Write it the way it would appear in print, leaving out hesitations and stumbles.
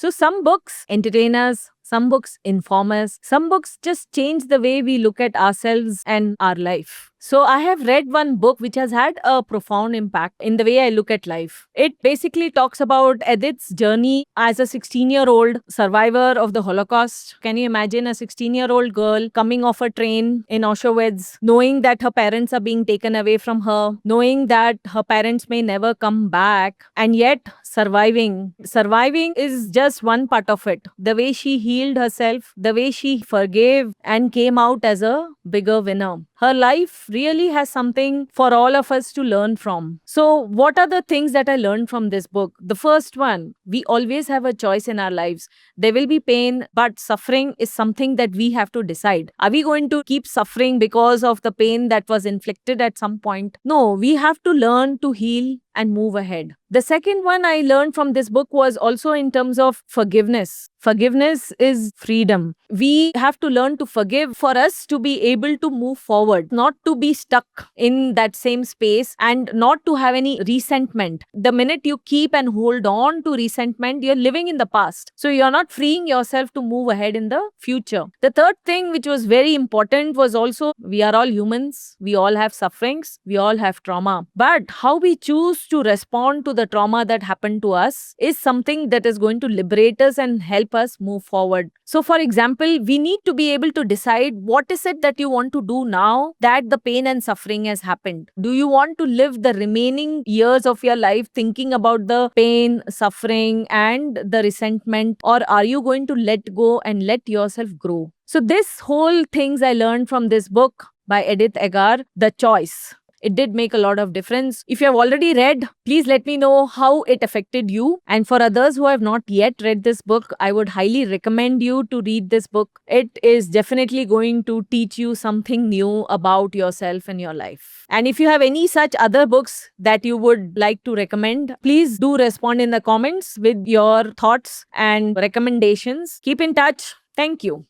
So some books entertain us, some books inform us, some books just change the way we look at ourselves and our life. So I have read one book which has had a profound impact in the way I look at life. It basically talks about Edith's journey as a 16-year-old survivor of the Holocaust. Can you imagine a 16-year-old girl coming off a train in Auschwitz, knowing that her parents are being taken away from her, knowing that her parents may never come back, and yet surviving. Surviving is just one part of it. The way she healed herself, the way she forgave and came out as a bigger winner. Her life really has something for all of us to learn from. So, what are the things that I learned from this book? The first one, we always have a choice in our lives. There will be pain, but suffering is something that we have to decide. Are we going to keep suffering because of the pain that was inflicted at some point? No, we have to learn to heal and move ahead. The second one I learned from this book was also in terms of forgiveness. Forgiveness is freedom. We have to learn to forgive for us to be able to move forward, not to be stuck in that same space and not to have any resentment. The minute you keep and hold on to resentment, you're living in the past. So you're not freeing yourself to move ahead in the future. The third thing, which was very important, was also we are all humans. We all have sufferings. We all have trauma. But how we choose to respond to the trauma that happened to us is something that is going to liberate us and help us move forward. So, for example, we need to be able to decide what is it that you want to do now that the pain and suffering has happened. Do you want to live the remaining years of your life thinking about the pain, suffering, and the resentment, or are you going to let go and let yourself grow? So, this whole things I learned from this book by Edith Egar, The Choice. It did make a lot of difference. If you have already read, please let me know how it affected you. And for others who have not yet read this book, I would highly recommend you to read this book. It is definitely going to teach you something new about yourself and your life. And if you have any such other books that you would like to recommend, please do respond in the comments with your thoughts and recommendations. Keep in touch. Thank you.